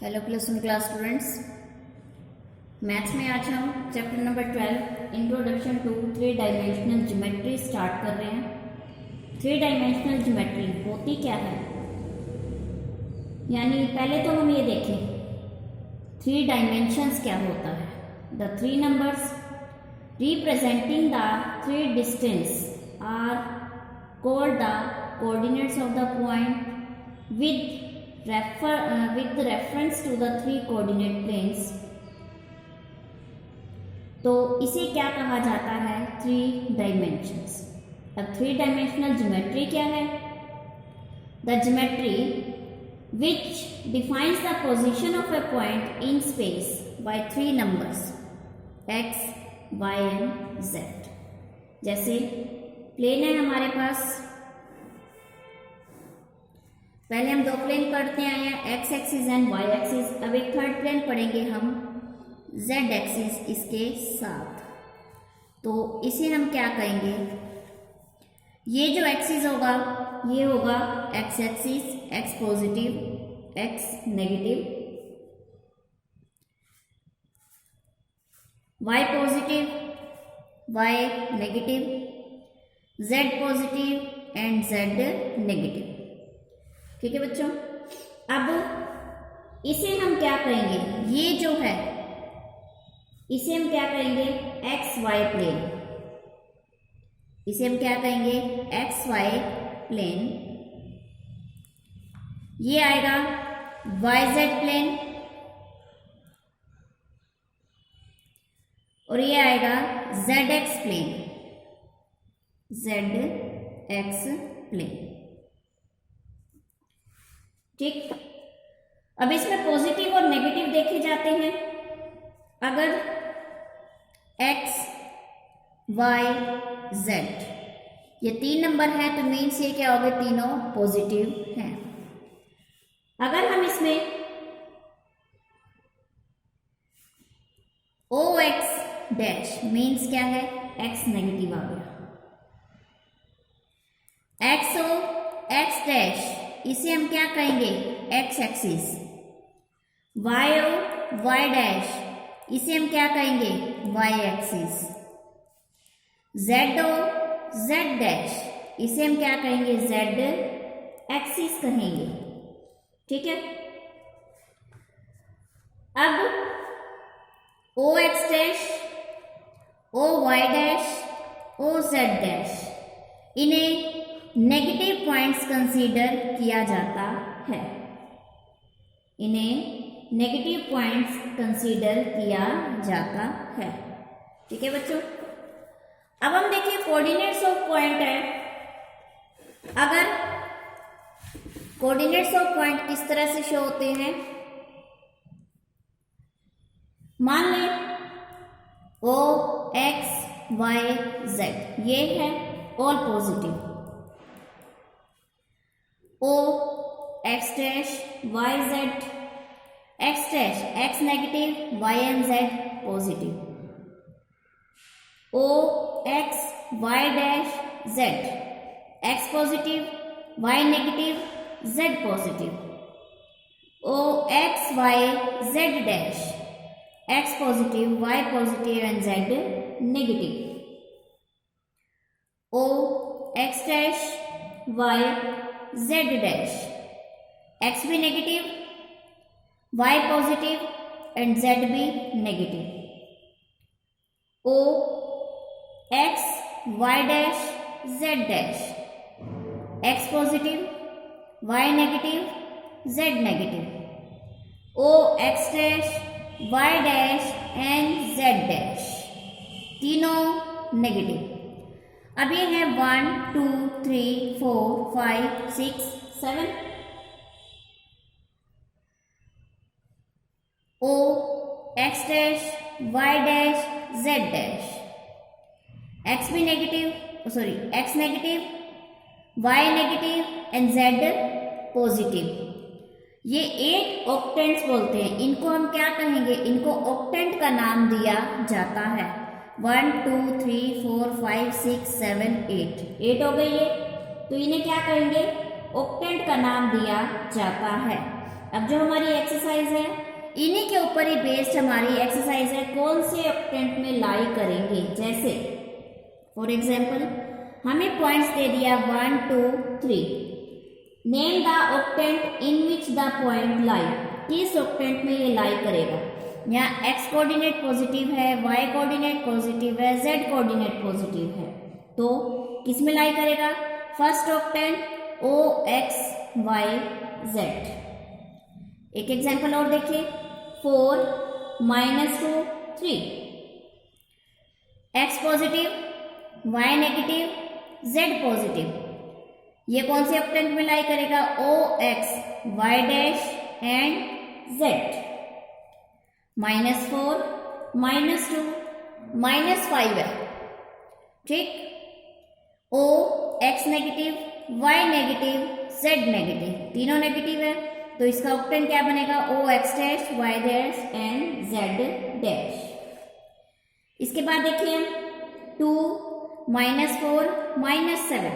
Hello +1 class students. Maths में आज हम chapter number 12 introduction to 3 dimensional geometry start कर रहे हैं। 3 डायमेंशनल ज्योमेट्री होती क्या है, यानी पहले तो हम ये देखें 3 डायमेंशंस क्या होता है। The 3 numbers representing the 3 distance are called the coordinates of the point with reference to the 3 coordinate planes। तो इसे क्या कहा जाता है, 3 डायमेंशंस। अब 3 डायमेंशनल ज्योमेट्री क्या है? The geometry which defines the position of a point in space by 3 numbers x, y and z। जैसे प्लेन है हमारे पास, पहले हम 2 प्लेन पढ़ते आए हैं, x axis and y axis. अब एक थर्ड प्लेन पढ़ेंगे हम z एक्सिस इसके साथ। तो इसे हम क्या कहेंगे, ये जो एक्सिस होगा ये होगा x axis, x positive x negative, y positive y negative, z positive and z negative. ठीक है बच्चों। अब इसे हम क्या कहेंगे, ये जो है इसे हम क्या कहेंगे, एक्स वाई प्लेन। इसे हम क्या कहेंगे, एक्स वाई प्लेन। ये आएगा वाई जेड प्लेन और ये आएगा z x plane, z x plane. ठीक। अब इसमें पॉजिटिव और नेगेटिव देखे जाते हैं। अगर x, y, z ये 3 नंबर है तो मीन्स ये क्या होगा, तीनों पॉजिटिव हैं। अगर हम इसमें OX डैश मीन्स क्या है, x नेगेटिव आ गया। XO x डैश इसे हम क्या कहेंगे, x axis. YO y dash इसे हम क्या कहेंगे, y axis. ZO z dash इसे हम क्या कहेंगे, z एक्सिस कहेंगे। ठीक है। अब OX dash, OY dash, OZ dash इन्हें नेगेटिव पॉइंट्स कंसीडर किया जाता है। इन्हें नेगेटिव पॉइंट्स कंसीडर किया जाता है। ठीक है बच्चों। अब हम देखिए कोऑर्डिनेट्स ऑफ पॉइंट है। अगर कोऑर्डिनेट्स ऑफ पॉइंट किस तरह से शो होते हैं, मान लें O x y z ये है all positive. O x dash y z, x dash x negative, y and z positive. O x y dash z, x positive, y negative, z positive. O x y z dash, x positive, y positive and z negative. O x dash y z dash, x भी negative, y positive and z भी negative. O x y dash z dash, x positive, y negative, z negative. O x dash y dash and z dash तीनों negative. अब ये है 1 2 3 4 5 6 7। O x dash y dash z dash, x भी negative, sorry x negative, y negative and z positive. ये 8 octants बोलते हैं। इनको हम क्या कहेंगे, इनको ऑक्टेंट का नाम दिया जाता है। 1 2 3 4 5 6 7 8 हो गई ये, तो इन्हें क्या कहेंगे, ऑक्टेंट का नाम दिया जाता है। अब जो हमारी एक्सरसाइज है इन्हीं के ऊपर ही बेस्ड हमारी एक्सरसाइज है, कौन से ऑक्टेंट में लाई करेंगे। जैसे फॉर एग्जाम्पल हमें पॉइंट्स दे दिया 1 2 3, name the octant in which the point lie, किस ऑक्टेंट में ये लाई करेगा। यहाँ एक्स कोऑर्डिनेट पॉजिटिव है, वाई कोऑर्डिनेट पॉजिटिव है, जेड कोऑर्डिनेट पॉजिटिव है, तो किस में लाई करेगा, first octant O X Y Z. एक एग्जांपल और देखिए 4 -2 3, x positive Y negative z positive, ये कौन से ऑक्टेंट में लाई करेगा, O X Y dash and Z. -4 -2 -5 है, ठीक, O X negative Y negative Z negative, तीनों नेगेटिव है, तो इसका ऑक्टेंट क्या बनेगा, O X dash Y dash and Z dash. इसके बाद देखिए 2 -4 -7,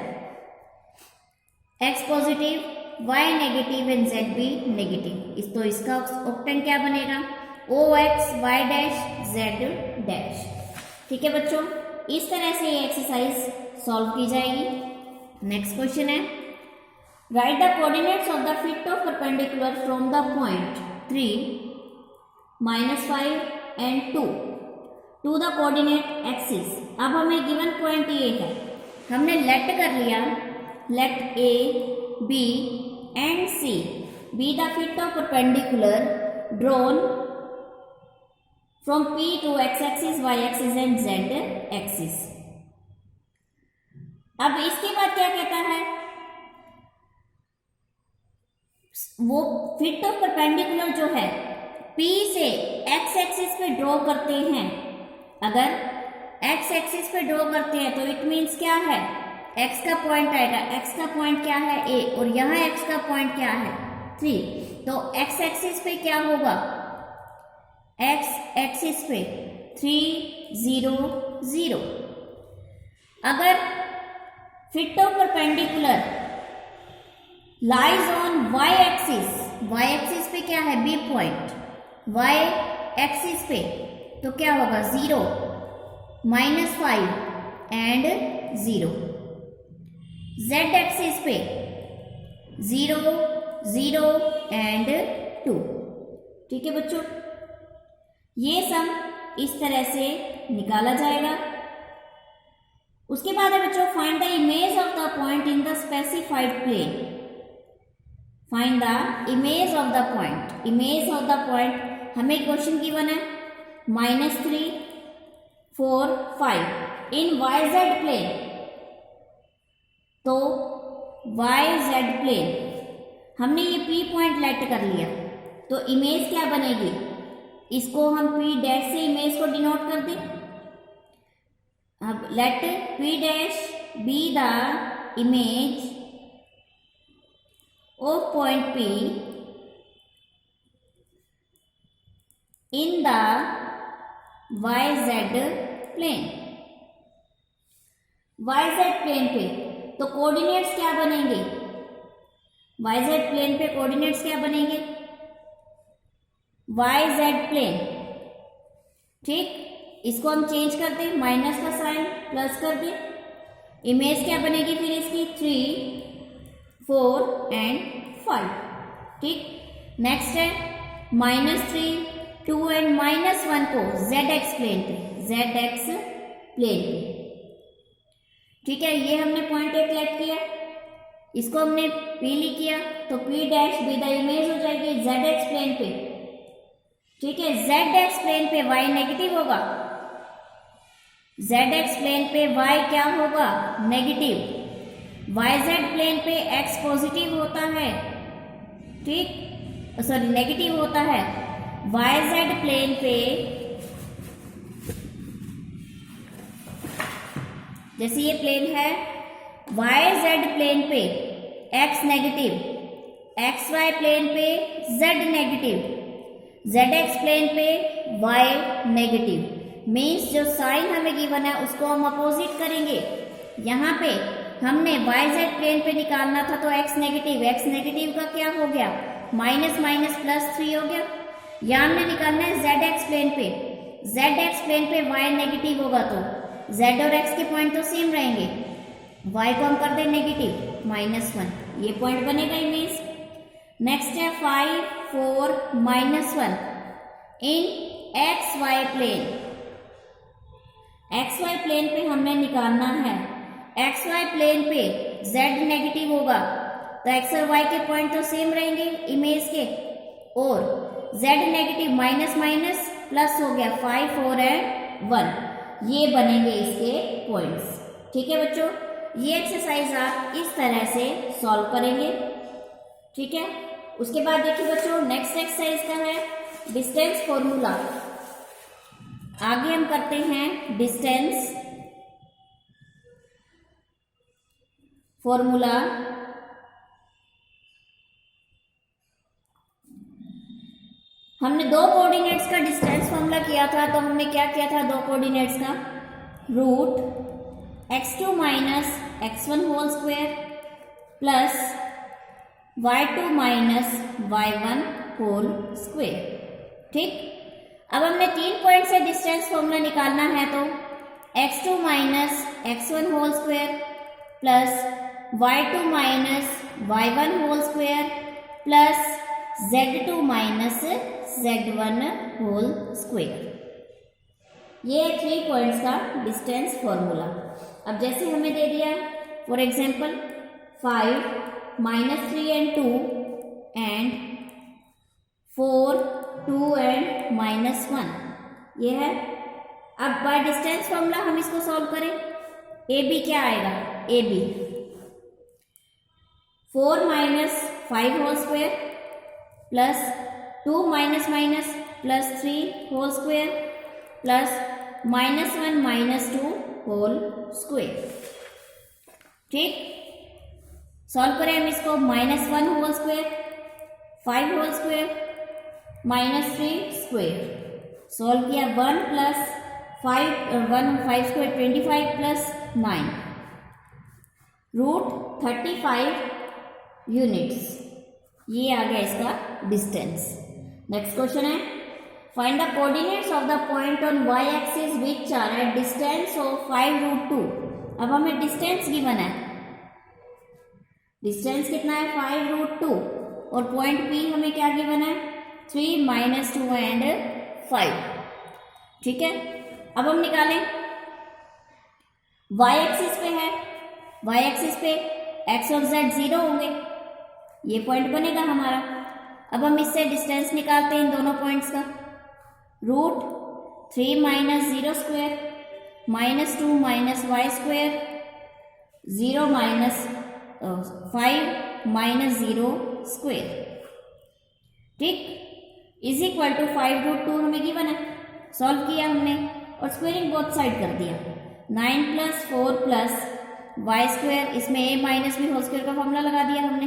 X positive Y negative and Z भी नेगेटिव, तो इसका ऑक्टेंट क्या बनेगा, O X Y dash Z dash. ठीक है बच्चों, इस तरह से ये एक्सरसाइज सॉल्व की जाएगी। नेक्स्ट क्वेश्चन है, write the coordinates of the feet of perpendicular from the point 3 -5 and 2 to the coordinate axis. अब हमें गिवन पॉइंट ये है, हमने लेट कर लिया, let A B and C be the feet of perpendicular drawn from P to x axis, y axis and z axis। अब इसके बाद क्या कहता है, वो फिट ऑफ परपेंडिकुलर जो है P से x एक्सिस पे ड्रॉ करते हैं। अगर x एक्सिस पे ड्रॉ करते हैं तो इट मीन्स क्या है, x का पॉइंट आएगा, x का पॉइंट क्या है a, और यहाँ x का पॉइंट क्या है 3, तो x एक्सिस पे क्या होगा, x एक्सिस पे 3 0 0। अगर fit of perpendicular lies on y axis, y axis पे क्या है b पॉइंट, y एक्सिस पे तो क्या होगा 0 -5 एंड 0, z एक्सिस पे 0 0 एंड 2। ठीक है बच्चों, ये सम इस तरह से निकाला जाएगा। उसके बाद है बच्चों, find the image of the point in the specified plane. Find the image of the point, image of the point हमें क्वेश्चन गिवन है -3 4 5 इन वाई जेड प्लेन, तो वाई जेड प्लेन हमने ये P पॉइंट लेट कर लिया, तो image क्या बनेगी, इसको हम P डैश से इमेज को डिनोट कर दें। अब let P dash be the image of point P in the YZ plane. YZ plane पे तो कोऑर्डिनेट्स क्या बनेंगे, YZ प्लेन पे कोऑर्डिनेट्स क्या बनेंगे, YZ प्लेन, ठीक, इसको हम चेंज कर दें, माइनस का साइन प्लस कर दें, इमेज क्या बनेगी फिर इसकी 3 4 एंड 5। ठीक, नेक्स्ट है -3 2 एंड -1 को ZX प्लेन पे, ZX प्लेन पे। ठीक है, ये हमने पॉइंट एक लेट किया, इसको हमने P लिख किया, तो P dash be the image हो जाएगी ZX प्लेन पे। ठीक है, ZX प्लेन पे y नेगेटिव होगा, ZX प्लेन पे y क्या होगा, नेगेटिव, YZ प्लेन पे x पॉजिटिव होता है, ठीक, सॉरी नेगेटिव होता है, YZ प्लेन पे जैसे ये प्लेन है, YZ प्लेन पे x नेगेटिव, XY प्लेन पे Z नेगेटिव, ZX प्लेन पे y नेगेटिव। मीन्स जो साइन हमें गिवन है उसको हम अपोजिट करेंगे। यहाँ पे हमने YZ प्लेन पे निकालना था तो x नेगेटिव का क्या हो गया, माइनस माइनस प्लस 3 हो गया। यहाँ हमने निकालना है जेड एक्स प्लेन पे। जेड एक्स प्लेन पे वाई नेगेटिव होगा तो जेड और एक्स के पॉइंट तो सेम रहेंगे, वाई को हम कर दें नेगेटिव -1, ये पॉइंट बनेगा इमेज। नेक्स्ट है 5 4 -1 in X Y plane. X Y plane पे हमने निकालना है, एक्स वाई प्लेन पे जेड नेगेटिव होगा तो एक्स और वाई के पॉइंट तो सेम रहेंगे इमेज के, और Z negative minus minus plus हो गया 5 4 एंड 1, ये बनेंगे इसके पॉइंट्स। ठीक है बच्चों, ये एक्सरसाइज आप इस तरह से सॉल्व करेंगे। ठीक है, उसके बाद देखिए बच्चों नेक्स्ट एक्सरसाइज का है डिस्टेंस फॉर्मूला। आगे हम करते हैं डिस्टेंस फॉर्मूला। हमने दो कोऑर्डिनेट्स का डिस्टेंस फॉर्मूला किया था, तो हमने क्या किया था दो कोऑर्डिनेट्स का, root x2 minus x1 whole square plus y2 minus y1 whole square. ठीक, अब हमने 3 पॉइंट से डिस्टेंस फॉर्मूला निकालना है, तो x2 minus x1 whole square plus y2 minus y1 whole square plus z2 minus z1 whole square, ये 3 points का distance formula. अब जैसे हमें दे दिया for example 5 -3 and 2 and 4 2 and -1, ये है। अब बाय डिस्टेंस फॉर्मूला हम इसको सॉल्व करें, ए बी क्या आएगा, A B 4 - 5 whole square plus 2 minus minus plus 3 whole square plus -1 - 2 whole square. ठीक, सॉल्व करें हम इसको, -1 whole square 5 whole square -3 square, solve किया 1 plus 5 square 25 plus 9 root 35 units, ये आ गया इसका डिस्टेंस। नेक्स्ट क्वेश्चन है find the coordinates of the point on y axis which are at distance of 5√2। अब हमें डिस्टेंस गिवन है, डिस्टेंस कितना है 5√2 और पॉइंट P हमें क्या गिवन है 3 - 2 एंड 5। ठीक है, अब हम निकालें वाई एक्सिस पे है, वाई एक्सिस पे x और z 0 होंगे, ये पॉइंट बनेगा हमारा। अब हम इससे डिस्टेंस निकालते हैं इन दोनों पॉइंट्स का, root 3 - 0 square -2 - y square 0 - 5 - 0 square. ठीक, इज इक्वल टू 5√2 हमें गिवन है, सॉल्व किया हमने और स्क्वायरिंग बोथ साइड कर दिया, 9 + 4 + y स्क्वायर, इसमें a minus b whole square का फॉर्मूला लगा दिया हमने,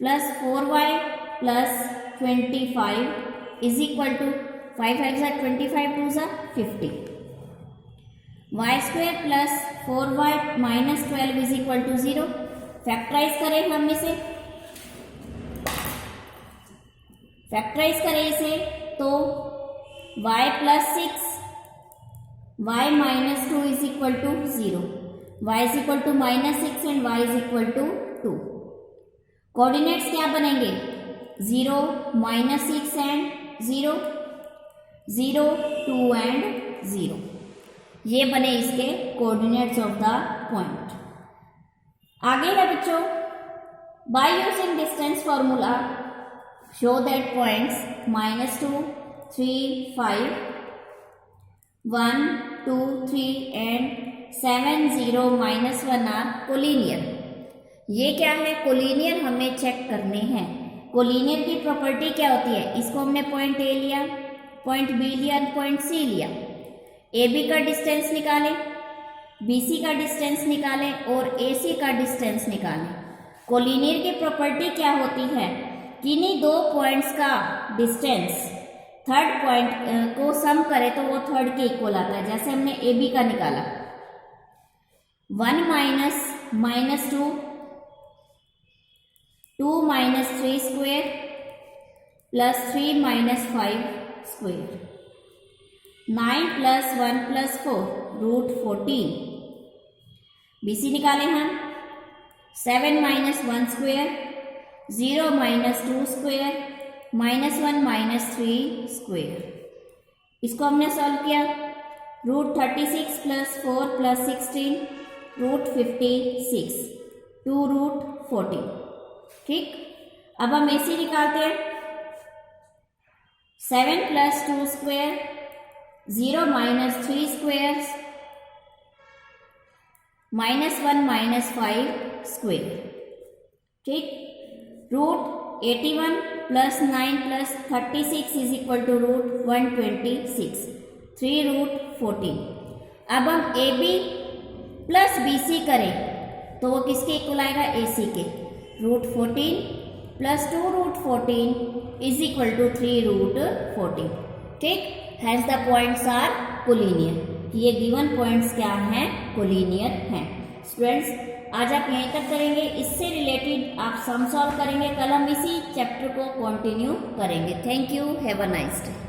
plus 4y plus 25 is equal to 5 5 25 2 50, y square plus 4y minus 12 is equal to 0। Factorize करें हम इसे, फैक्टराइज करें इसे तो y plus 6 y minus 2 is equal to 0, y is equal to -6 and y is equal to 2। Coordinates क्या बनेंगे 0 -6 and 0 0 2 and 0, ये बने इसके कोऑर्डिनेट्स ऑफ द पॉइंट। आगे है बच्चों by using distance formula show that points -2 3 5 1 2 3 and 7 0 -1 are collinear. ये क्या है कोलिनियर, हमें चेक करने हैं। कोलिनियर की प्रॉपर्टी क्या होती है, इसको हमने पॉइंट ए लिया, पॉइंट बी लिया, पॉइंट सी लिया, ए बी का डिस्टेंस निकालें, बी सी का डिस्टेंस निकालें और ए सी का डिस्टेंस निकालें। कोलिनियर की प्रॉपर्टी क्या होती है, किन्हीं दो पॉइंट्स का डिस्टेंस थर्ड पॉइंट को सम करे तो वो थर्ड के इक्वल आता है। जैसे हमने ए बी का निकाला 1 - -2 2 minus 3 square plus 3 minus 5 square. 9 plus 1 plus 4 root 14. BC निकालें हम. 7 minus 1 square, 0 minus 2 square, minus 1 minus 3 square. इसको हमने सॉल्व किया. Root 36 plus 4 plus 16 root 56, 2 root 14. ठीक. अब हम AC निकालते हैं. 7 plus 2 square, 0 minus 3 square, minus 1 minus 5 square. ठीक. Root 81 plus 9 plus 36 is equal to root 126, 3 root 14. अब हम AB प्लस BC करें तो वो किसके इक्वल आएगा? AC के. Root 14 plus 2 root 14 is equal to 3 root 14. ठीक. Hence the points are collinear. ये गिवन पॉइंट्स क्या हैं? कोलिनियर हैं. स्टूडेंट्स, आज आप यहीं तक करेंगे. इससे रिलेटेड आप सम सॉल्व करेंगे. कल हम इसी चैप्टर को कंटिन्यू करेंगे. Thank you. Have a nice day.